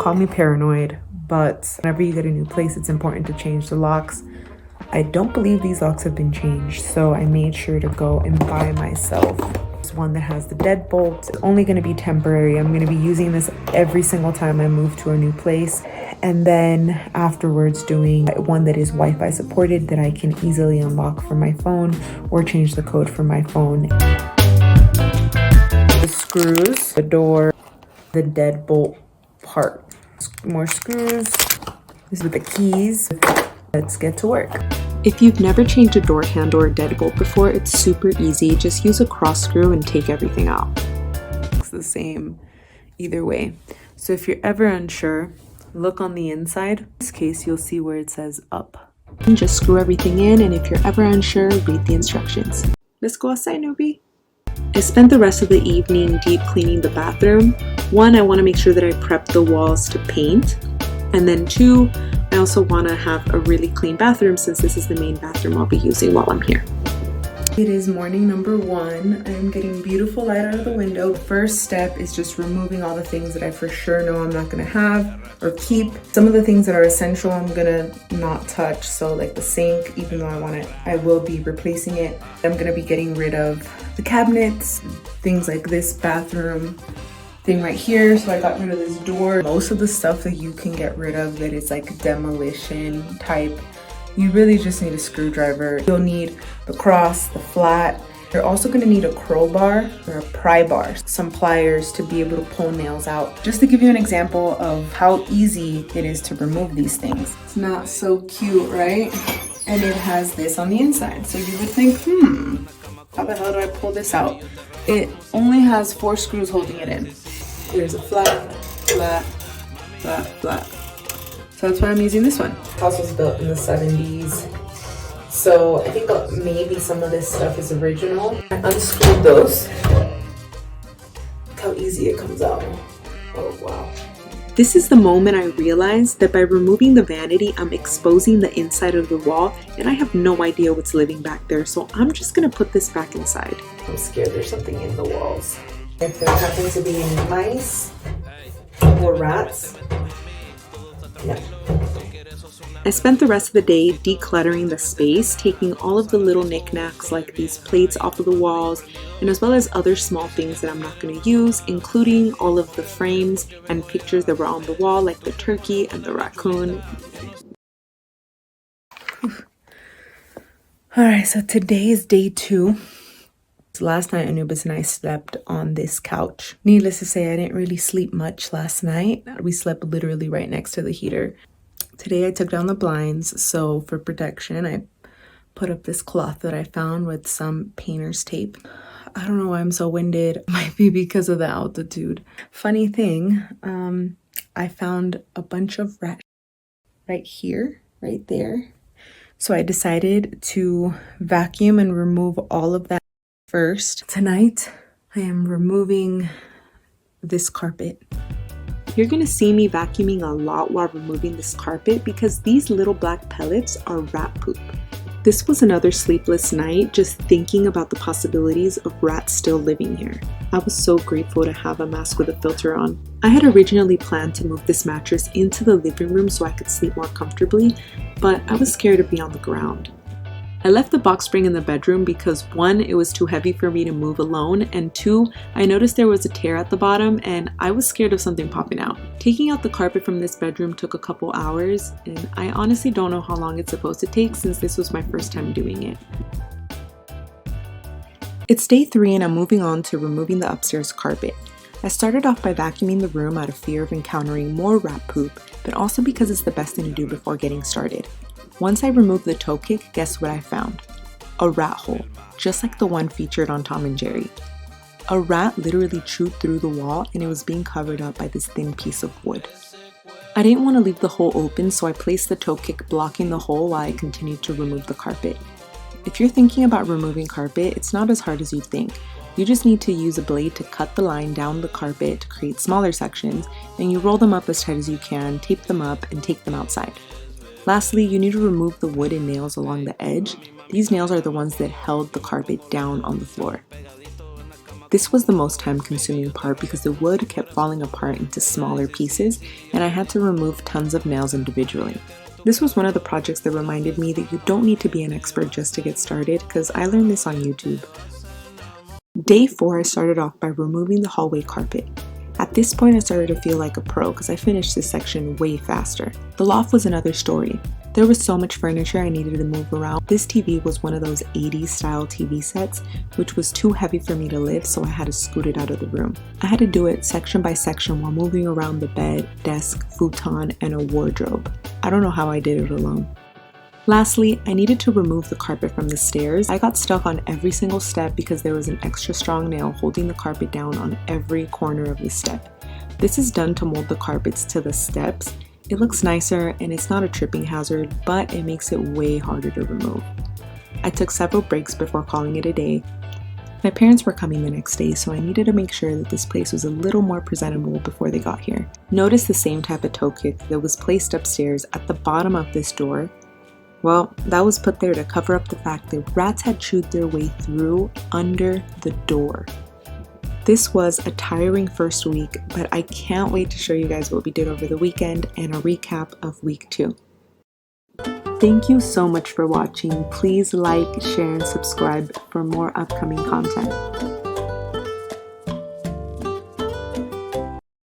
Call me paranoid, but whenever you get a new place, it's important to change the locks. I don't believe these locks have been changed, so I made sure to go and buy myself one that has the deadbolt. It's only going to be temporary. I'm going to be using this every single time I move to a new place, and then afterwards doing one that is Wi-Fi supported that I can easily unlock from my phone or change the code from my phone. The screws, the door, the deadbolt part, more screws. This is with the keys. Let's get to work. If you've never changed a door handle or deadbolt before, it's super easy. Just use a cross screw and take everything out. It's the same either way. So if you're ever unsure, look on the inside. In this case, you'll see where it says up. And just screw everything in, and if you're ever unsure, read the instructions. Let's go outside, Nubi. I spent the rest of the evening deep cleaning the bathroom. One, I want to make sure that I prep the walls to paint. And then two, I also want to have a really clean bathroom since this is the main bathroom I'll be using while I'm here. It is morning number 1. I'm getting beautiful light out of the window. The first step is just removing all the things that I for sure know I'm not going to have or keep. Some of the things that are essential I'm going to not touch. So like the sink, even though I want it, I will be replacing it. I'm going to be getting rid of the cabinets, things like this bathroom thing right here. So I got rid of this door. Most of the stuff that you can get rid of that is like demolition type, you really just need a screwdriver. You'll need the cross, the flat. You're also going to need a crowbar or a pry bar, some pliers to be able to pull nails out. Just to give you an example of how easy it is to remove these things. It's not so cute, right? And it has this on the inside. So you would think, how the hell do I pull this out? It only has 4 screws holding it in. There's a flat, flat, flat, flat. So that's why I'm using this one. The house was built in the 70s. So I think maybe some of this stuff is original. I unscrewed those. Look how easy it comes out. Oh, wow. This is the moment I realized that by removing the vanity, I'm exposing the inside of the wall and I have no idea what's living back there. So I'm just gonna put this back inside. I'm scared there's something in the walls. If there happen to be any mice or rats, no. I spent the rest of the day decluttering the space, taking all of the little knickknacks like these plates off of the walls, and as well as other small things that I'm not going to use, including all of the frames and pictures that were on the wall, like the turkey and the raccoon. Alright, so today is day 2. Last night, Anubis and I slept on this couch. Needless to say, I didn't really sleep much last night. We slept literally right next to the heater. Today I took down the blinds, so for protection I put up this cloth that I found with some painter's tape. I don't know why I'm so winded. It might be because of the altitude. Funny thing, I found a bunch of rat right here, right there. So I decided to vacuum and remove all of that first. Tonight I am removing this carpet. You're gonna see me vacuuming a lot while removing this carpet because these little black pellets are rat poop. This was another sleepless night just thinking about the possibilities of rats still living here. I was so grateful to have a mask with a filter on. I had originally planned to move this mattress into the living room so I could sleep more comfortably, but I was scared to be on the ground. I left the box spring in the bedroom because 1, it was too heavy for me to move alone, and 2, I noticed there was a tear at the bottom and I was scared of something popping out. Taking out the carpet from this bedroom took a couple hours, and I honestly don't know how long it's supposed to take since this was my first time doing it. It's day 3 and I'm moving on to removing the upstairs carpet. I started off by vacuuming the room out of fear of encountering more rat poop, but also because it's the best thing to do before getting started. Once I removed the toe kick, guess what I found? A rat hole, just like the one featured on Tom and Jerry. A rat literally chewed through the wall and it was being covered up by this thin piece of wood. I didn't want to leave the hole open, so I placed the toe kick blocking the hole while I continued to remove the carpet. If you're thinking about removing carpet, it's not as hard as you'd think. You just need to use a blade to cut the line down the carpet to create smaller sections, and you roll them up as tight as you can, tape them up, and take them outside. Lastly, you need to remove the wood and nails along the edge. These nails are the ones that held the carpet down on the floor. This was the most time-consuming part because the wood kept falling apart into smaller pieces and I had to remove tons of nails individually. This was one of the projects that reminded me that you don't need to be an expert just to get started, because I learned this on YouTube. Day 4, I started off by removing the hallway carpet. At this point, I started to feel like a pro because I finished this section way faster. The loft was another story. There was so much furniture I needed to move around. This TV was one of those 80s style TV sets, which was too heavy for me to lift, so I had to scoot it out of the room. I had to do it section by section while moving around the bed, desk, futon, and a wardrobe. I don't know how I did it alone. Lastly, I needed to remove the carpet from the stairs. I got stuck on every single step because there was an extra strong nail holding the carpet down on every corner of the step. This is done to mold the carpets to the steps. It looks nicer and it's not a tripping hazard, but it makes it way harder to remove. I took several breaks before calling it a day. My parents were coming the next day, so I needed to make sure that this place was a little more presentable before they got here. Notice the same type of toe kick that was placed upstairs at the bottom of this door. Well, that was put there to cover up the fact that rats had chewed their way through under the door. This was a tiring first week, but I can't wait to show you guys what we did over the weekend and a recap of week 2. Thank you so much for watching. Please like, share, and subscribe for more upcoming content.